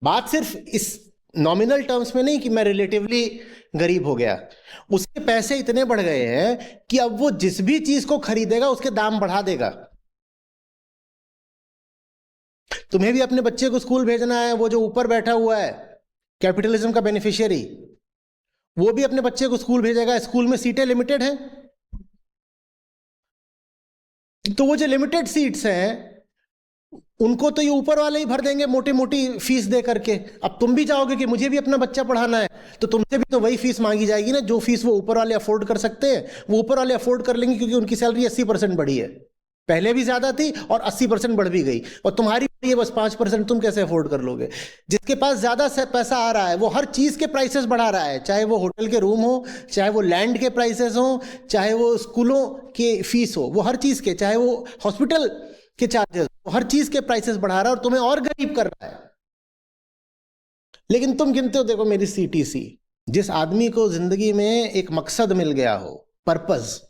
बात सिर्फ इस नॉमिनल टर्म्स में नहीं कि मैं रिलेटिवली गरीब हो गया, उसके पैसे इतने बढ़ गए हैं कि अब वो जिस भी चीज को खरीदेगा उसके दाम बढ़ा देगा। तुम्हें भी अपने बच्चे को स्कूल भेजना है, वो जो ऊपर बैठा हुआ है कैपिटलिज्म का बेनिफिशियरी, वो भी अपने बच्चे को स्कूल भेजेगा। स्कूल में सीटें लिमिटेड हैं, तो वो जो लिमिटेड सीट्स हैं उनको तो ये ऊपर वाले ही भर देंगे मोटी मोटी फीस दे करके। अब तुम भी चाहोगे कि मुझे भी अपना बच्चा पढ़ाना है, तो तुमसे भी तो वही फीस मांगी जाएगी ना जो फीस वो ऊपर वाले अफोर्ड कर सकते हैं, वो ऊपर वाले अफोर्ड कर लेंगे क्योंकि उनकी सैलरी 80% बढ़ी है। पहले भी ज्यादा थी और 80% बढ़ भी गई, और तुम्हारी ये बस 5%, तुम कैसे अफोर्ड कर लोगे? जिसके पास ज्यादा पैसा आ रहा है वो हर चीज के प्राइसेस बढ़ा रहा है, चाहे वो होटल के रूम हो, चाहे वो लैंड के प्राइसेस हो, चाहे वो स्कूलों के फीस हो, वो हर चीज के, चाहे वो हॉस्पिटल के चार्जेस, हर चीज के प्राइसेस बढ़ा रहा है और तुम्हें और गरीब कर रहा है। लेकिन तुम गिनते हो, देखो मेरी सीटीसी, जिस आदमी को जिंदगी में एक मकसद मिल गया हो, पर्पस,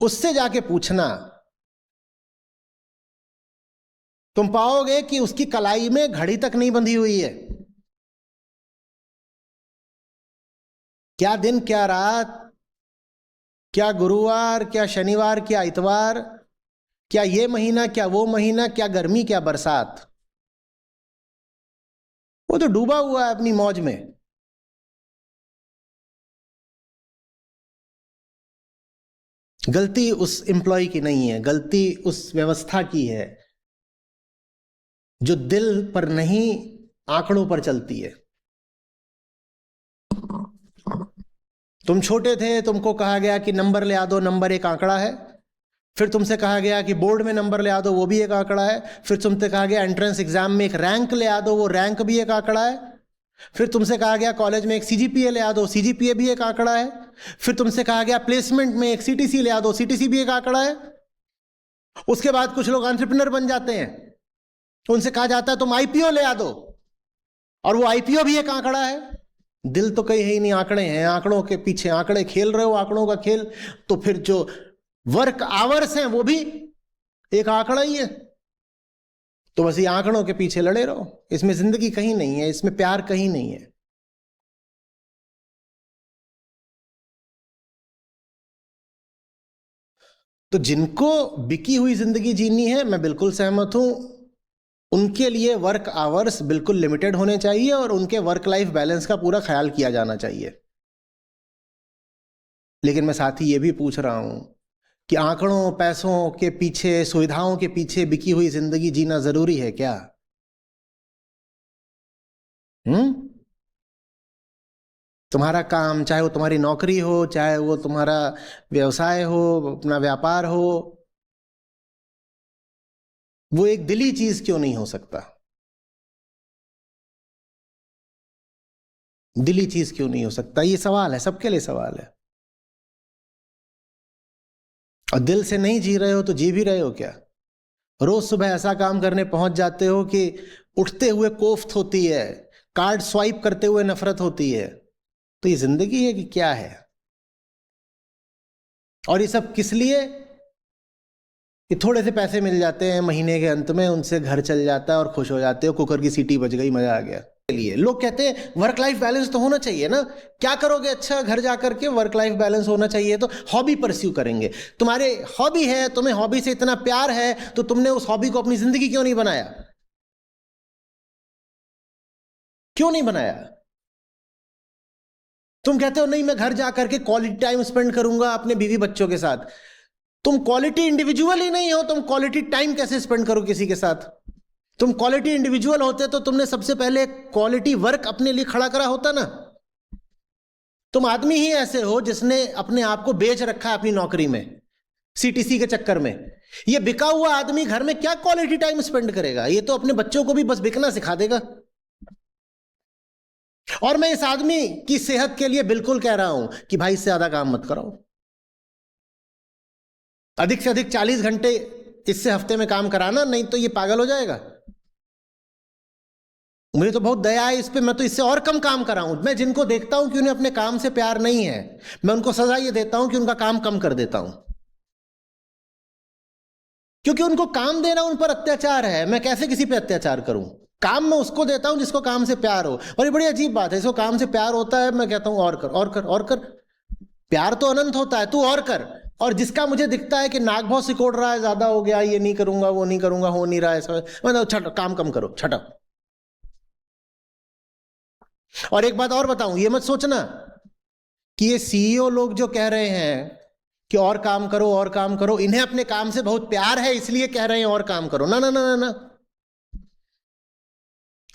उससे जाके पूछना, तुम पाओगे कि उसकी कलाई में घड़ी तक नहीं बंधी हुई है। क्या दिन क्या रात, क्या गुरुवार क्या शनिवार क्या इतवार, क्या ये महीना क्या वो महीना, क्या गर्मी क्या बरसात, वो तो डूबा हुआ है अपनी मौज में। गलती उस एम्प्लॉय की नहीं है, गलती उस व्यवस्था की है जो दिल पर नहीं आंकड़ों पर चलती है। तुम छोटे थे, तुमको कहा गया कि नंबर ले आ दो, नंबर एक आंकड़ा है। फिर तुमसे कहा गया कि बोर्ड में नंबर ले आ दो, वो भी एक आंकड़ा है। फिर तुमसे कहा गया एंट्रेंस एग्जाम में एक रैंक ले आ दो, वो रैंक भी एक आंकड़ा है। फिर तुमसे कहा गया कॉलेज में एक सीजीपीए ले आ दो, सीजीपीए भी एक आंकड़ा है। फिर तुमसे कहा गया प्लेसमेंट में एक सीटीसी ले आ दो, सीटीसी भी एक आंकड़ा है। उसके बाद कुछ लोग एंटरप्रेन्योर बन जाते हैं, तो उनसे कहा जाता है तुम आईपीओ ले आ दो, और वो आईपीओ भी एक आंकड़ा है। दिल तो कहीं है ही नहीं, आंकड़े हैं, आंकड़ों के पीछे आंकड़े खेल रहे हो, आंकड़ों का खेल। तो फिर जो वर्क आवर्स हैं वो भी एक आंकड़ा ही है। तो बस ये आंकड़ों के पीछे लड़े रहो, इसमें जिंदगी कहीं नहीं है, इसमें प्यार कहीं नहीं है। तो जिनको बिकी हुई जिंदगी जीनी है, मैं बिल्कुल सहमत हूं, उनके लिए वर्क आवर्स बिल्कुल लिमिटेड होने चाहिए और उनके वर्क लाइफ बैलेंस का पूरा ख्याल किया जाना चाहिए। लेकिन मैं साथ ही ये भी पूछ रहा हूं कि आंकड़ों पैसों के पीछे, सुविधाओं के पीछे बिकी हुई जिंदगी जीना जरूरी है क्या? तुम्हारा काम, चाहे वो तुम्हारी नौकरी हो, चाहे वो तुम्हारा व्यवसाय हो, अपना व्यापार हो, वो एक दिली चीज क्यों नहीं हो सकता? दिली चीज क्यों नहीं हो सकता? ये सवाल है, सबके लिए सवाल है। और दिल से नहीं जी रहे हो तो जी भी रहे हो क्या? रोज सुबह ऐसा काम करने पहुंच जाते हो कि उठते हुए कोफ्त होती है, कार्ड स्वाइप करते हुए नफरत होती है। तो ये जिंदगी है कि क्या है? और ये सब किस लिए? कि थोड़े से पैसे मिल जाते हैं महीने के अंत में, उनसे घर चल जाता है और खुश हो जाते हो, कुकर की सीटी बज गई, मजा आ गया। लिए लोग कहते हैं वर्क लाइफ बैलेंस तो होना चाहिए ना। क्या करोगे? अच्छा, घर जाकर के वर्क लाइफ बैलेंस होना चाहिए तो हॉबी परस्यू करेंगे। तुम्हारे हॉबी है, तुम्हें हॉबी से इतना प्यार है, तो तुमने उस हॉबी को अपनी जिंदगी क्यों नहीं बनाया? क्यों नहीं बनाया? तुम कहते हो नहीं, मैं घर जाकर के क्वालिटी टाइम स्पेंड करूंगा अपने बीवी बच्चों के साथ। तुम क्वालिटी इंडिविजुअल ही नहीं हो, तुम क्वालिटी टाइम कैसे स्पेंड करो किसी के साथ? तुम क्वालिटी इंडिविजुअल होते तो तुमने सबसे पहले क्वालिटी वर्क अपने लिए खड़ा करा होता ना। तुम आदमी ही ऐसे हो जिसने अपने आप को बेच रखा है अपनी नौकरी में, सीटीसी के चक्कर में। ये बिका हुआ आदमी घर में क्या क्वालिटी टाइम स्पेंड करेगा? ये तो अपने बच्चों को भी बस बिकना सिखा देगा। और मैं इस आदमी की सेहत के लिए बिल्कुल कह रहा हूं कि भाई इससे ज्यादा काम मत कराओ। अधिक से अधिक 40 घंटे इससे हफ्ते में काम कराना, नहीं तो ये पागल हो जाएगा। मुझे तो बहुत दया है इस पे, मैं तो इससे और कम काम कराऊं। मैं जिनको देखता हूं कि उन्हें अपने काम से प्यार नहीं है, मैं उनको सजा ये देता हूं कि उनका काम कम कर देता हूं, क्योंकि उनको काम देना उन पर अत्याचार है। मैं कैसे किसी पे अत्याचार करूं? काम मैं उसको देता हूं जिसको काम से प्यार हो। और ये बड़ी अजीब बात है, इसको काम से प्यार होता है, मैं कहता हूं और कर और कर और कर। प्यार तो अनंत होता है, तू और कर। और जिसका मुझे दिखता है कि नाक बहुत सिकोड़ रहा है, ज्यादा हो गया, ये नहीं करूंगा वो नहीं करूंगा, हो नहीं रहा है, मतलब छट, काम कम करो, छटा। और एक बात और बताऊं, ये मत सोचना कि ये सीईओ लोग जो कह रहे हैं कि और काम करो और काम करो, इन्हें अपने काम से बहुत प्यार है इसलिए कह रहे हैं और काम करो। ना ना ना ना ना।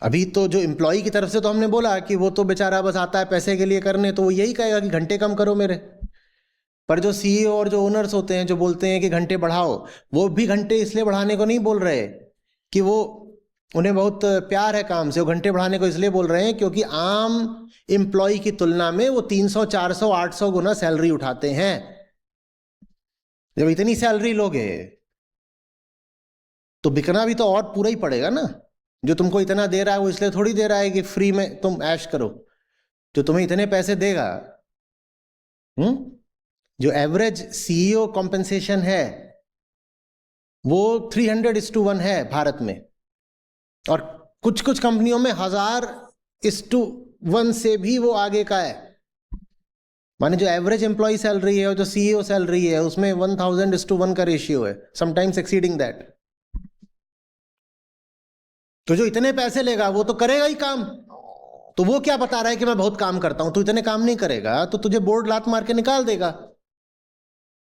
अभी तो जो एम्प्लॉय की तरफ से तो हमने बोला कि वो तो बेचारा बस आता है पैसे के लिए करने, तो वो यही कहेगा कि घंटे कम करो मेरे। पर जो सीईओ और जो ओनर्स होते हैं जो बोलते हैं कि घंटे बढ़ाओ, वो भी घंटे इसलिए बढ़ाने को नहीं बोल रहे कि वो उन्हें बहुत प्यार है काम से, वो घंटे बढ़ाने को इसलिए बोल रहे हैं क्योंकि आम एम्प्लॉय की तुलना में वो 300 400 800 गुना सैलरी उठाते हैं। जब इतनी सैलरी लोगे तो बिकना भी तो और पूरा ही पड़ेगा ना। जो तुमको इतना दे रहा है वो इसलिए थोड़ी दे रहा है कि फ्री में तुम ऐश करो। जो तुम्हें इतने पैसे देगा, जो एवरेज सीईओ कॉम्पेंसेशन है वो 300:1 है भारत में, और कुछ कुछ कंपनियों में 1000:1 से भी वो आगे का है। माने जो एवरेज एम्प्लॉय सैलरी है और जो सीईओ सैलरी है उसमें 1000:1 का रेशियो है, समटाइम्स एक्सीडिंग दैट। तो जो इतने पैसे लेगा वो तो करेगा ही काम। तो वो क्या बता रहा है कि मैं बहुत काम करता हूं, तू इतने काम नहीं करेगा तो तुझे बोर्ड लात मार के निकाल देगा।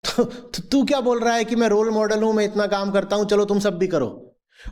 तो तू क्या बोल रहा है कि मैं रोल मॉडल हूं, मैं इतना काम करता हूं, चलो तुम सब भी करो।